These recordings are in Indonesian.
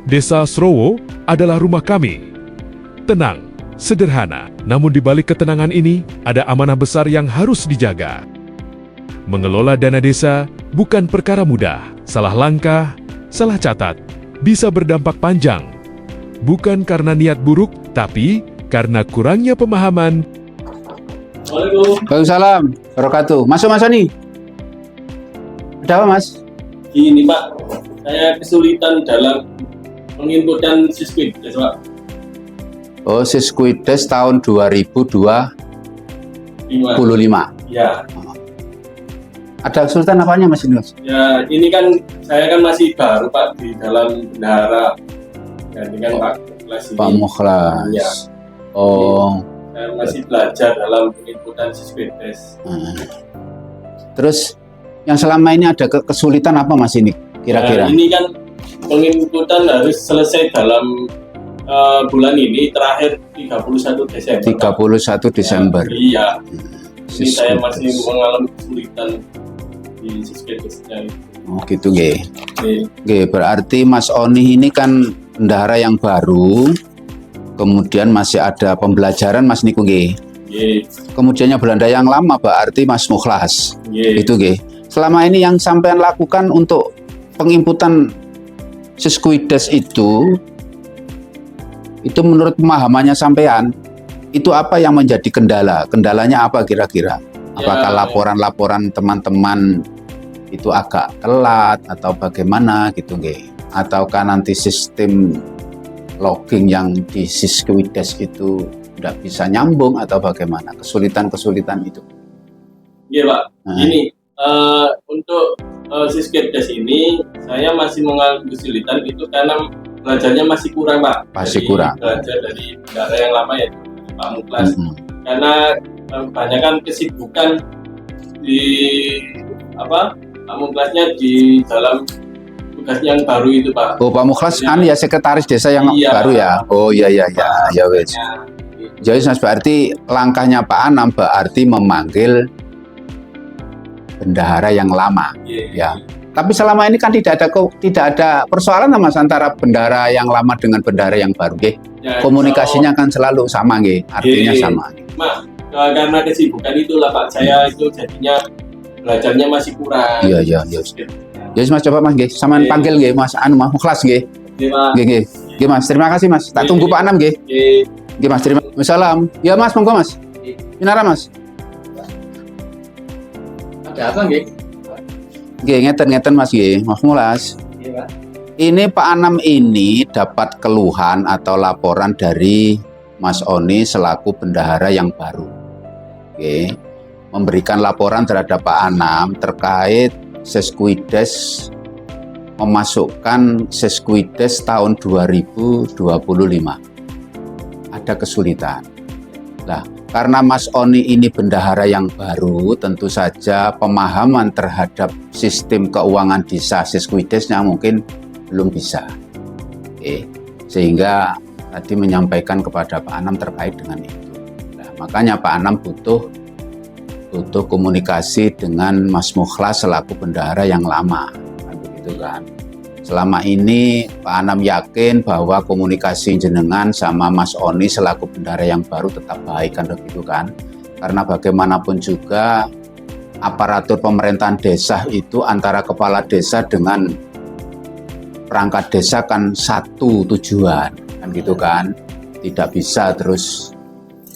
Desa Srowo adalah rumah kami. Tenang, sederhana, namun di balik ketenangan ini ada amanah besar yang harus dijaga. Mengelola dana desa bukan perkara mudah. Salah langkah, salah catat, bisa berdampak panjang. Bukan karena niat buruk, tapi karena kurangnya pemahaman. Waalaikumsalam wabarakatuh. Masuk Mas Oni. Ada apa Mas? Gini Pak, saya kesulitan dalam menginputkan Siskuides Pak. Oh, Siskuides tahun 2025. Ya. Ada kesulitan apanya Mas ini Mas? Ya, ini kan saya kan masih baru Pak di dalam bendahara. Ya, ini kan Pak Mukhlas ini. Pak Mukhlas. Ya. Oh. Saya masih belajar dalam penginputan Siskuides. Terus yang selama ini ada kesulitan apa Mas ini kira-kira? Ini kan penginputan harus selesai dalam bulan ini terakhir 31 Desember. 31 Desember. Iya. Ini saya masih mengalami kesulitan di Siskuidesnya itu. Oh gitu nggih. Oke. Nggih, berarti Mas Oni ini kan bendahara yang baru. Kemudian masih ada pembelajaran Mas Niku nggih. Nggih. Kemudiannya Belanda yang lama berarti Mas Mukhlas. Nggih. Itu nggih. Selama ini yang sampean lakukan untuk penginputan Siskuides itu menurut pemahamannya sampean itu apa yang menjadi kendala? Kendalanya apa kira-kira? Apakah laporan-laporan teman-teman itu agak telat atau bagaimana gitu nggih? Ataukah nanti sistem logging yang di Siskuides itu tidak bisa nyambung atau bagaimana? Kesulitan-kesulitan itu. Iya Pak. Ini untuk Siskuides ini saya masih mengalami kesulitan itu karena belajarnya masih kurang Pak. Masih kurang. Belajar dari bendahara yang lama ya Pak Mukhlas. Karena kebanyakan kesibukan di Pak Mukhlasnya di dalam tugas yang baru itu Pak. Oh Pak Mukhlas kan ya sekretaris desa yang baru ya. Oh iya ya wes. Jadi Mas berarti langkahnya Pak Anam berarti memanggil bendahara yang lama. Ya. Tapi selama ini kan tidak ada persoalan Mas antara bendahara yang lama dengan bendahara yang baru nggih. Ya, komunikasinya kan selalu sama nggih, artinya sama. Mas, karena kesibukan itulah Pak, saya itu jadinya belajarnya masih kurang. Iya. Ya Mas coba Mas nggih, sampean panggil nggih Mas Mas Mukhlas nggih. Nggih Mas, terima kasih Mas. Tak tunggu Pak Anam nggih. Nggih Mas, terima kasih. Wassalam. Ya Mas, monggo Mas. Minara Mas. Ada apa nggih? Nggih, ngeten Mas nggih, Mas Mukhlas. Iya Pak. Ini Pak Anam ini dapat keluhan atau laporan dari Mas Oni selaku bendahara yang baru. Oke. Memberikan laporan terhadap Pak Anam terkait Siskuides, memasukkan Siskuides tahun 2025. Ada kesulitan. Nah, karena Mas Oni ini bendahara yang baru, tentu saja pemahaman terhadap sistem keuangan desa Siskuidesnya mungkin belum bisa. Oke. Sehingga tadi menyampaikan kepada Pak Anam terkait dengan itu. Nah, makanya Pak Anam butuh komunikasi dengan Mas Mukhlas selaku bendahara yang lama. Kan begitu kan. Selama ini Pak Anam yakin bahwa komunikasi jenengan sama Mas Oni selaku bendahara yang baru tetap baik kan begitu kan. Karena bagaimanapun juga aparatur pemerintahan desa itu antara kepala desa dengan perangkat desa kan satu tujuan kan gitu kan. Tidak bisa terus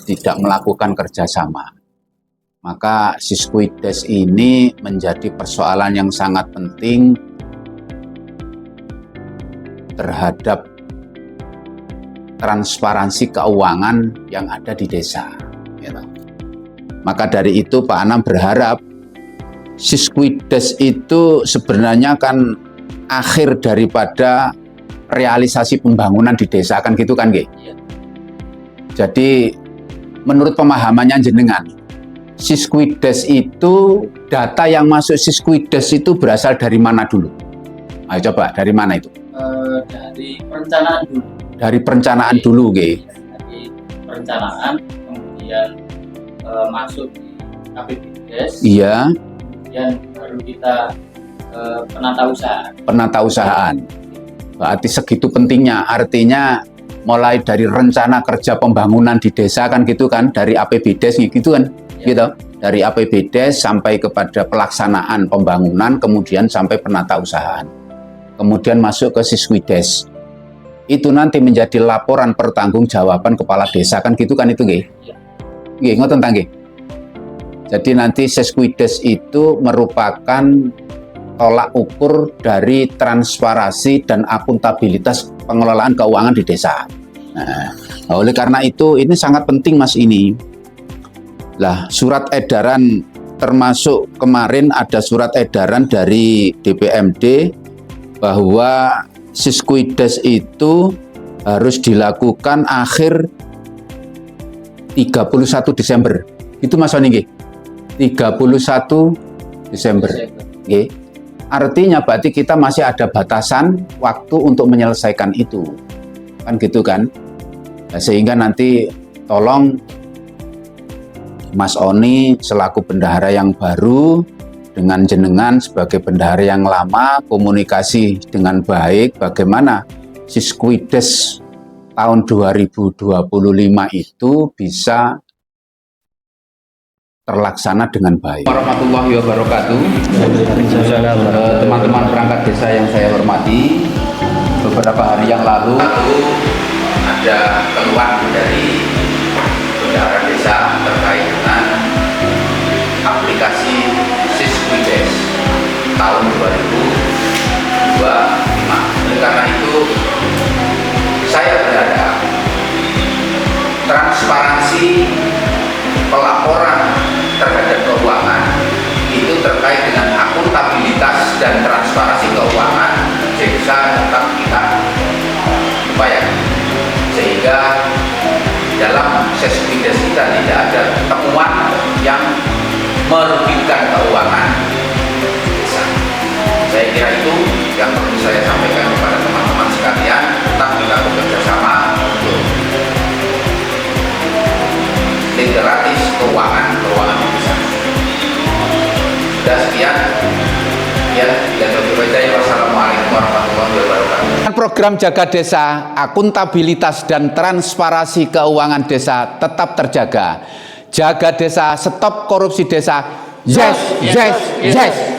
tidak melakukan kerjasama. Maka Siskuides ini menjadi persoalan yang sangat penting terhadap transparansi keuangan yang ada di desa. Gitu. Maka dari itu Pak Anam berharap Siskuides itu sebenarnya kan akhir daripada realisasi pembangunan di desa kan gitu kan nggih. Jadi menurut pemahamannya jenengan Siskuides itu data yang masuk Siskuides itu berasal dari mana dulu? Ayo coba dari mana itu? Dari perencanaan dulu. Dari perencanaan dulu, nggih. Dari perencanaan kemudian masuk di KPBDes. Iya. Kemudian baru kita penata usaha. Penata usahaan. Berarti segitu pentingnya, artinya mulai dari rencana kerja pembangunan di desa kan gitu kan, dari APBDes gitu kan, gitu. Dari APBDes sampai kepada pelaksanaan pembangunan, kemudian sampai penata usahaan. Kemudian masuk ke Siswides. Itu nanti menjadi laporan pertanggungjawaban kepala desa kan gitu kan itu nggih. Nggih, ngoten ta nggih. Jadi nanti Siswides itu merupakan tolak ukur dari transparansi dan akuntabilitas pengelolaan keuangan di desa. Nah, oleh karena itu ini sangat penting Mas ini. Lah, surat edaran termasuk kemarin ada surat edaran dari DPMD bahwa Siswides itu harus dilakukan akhir 31 Desember. Itu Mas Soni nggih. 31 Desember. Nggih. Artinya berarti kita masih ada batasan waktu untuk menyelesaikan itu. Kan gitu kan? Nah, sehingga nanti tolong Mas Oni selaku bendahara yang baru dengan jenengan sebagai bendahara yang lama komunikasi dengan baik bagaimana Siswides tahun 2025 itu bisa terlaksana dengan baik. Warahmatullahi wabarakatuh. Teman-teman perangkat desa yang saya hormati, beberapa hari yang lalu ada keluhan dari bendahara desa terkait dengan aplikasi Siswides tahun 2025. Oleh karena itu saya berharap transparansi pelaporan terhadap keuangan itu terkait dengan akuntabilitas dan transparansi keuangan desa tetap kita upayakan sehingga dalam Siswides kita tidak ada temuan yang merugikan keuangan desa. Saya kira itu yang perlu saya sampaikan kepada teman-teman sekalian. Tetap kita bekerja sama untuk literatis keuangan desa. Sudah sekian. Ya, dan wassalamualaikum warahmatullahi wabarakatuh. Program Jaga Desa, akuntabilitas dan transparansi keuangan desa tetap terjaga. Jaga desa, stop korupsi desa. Yes, yes, yes.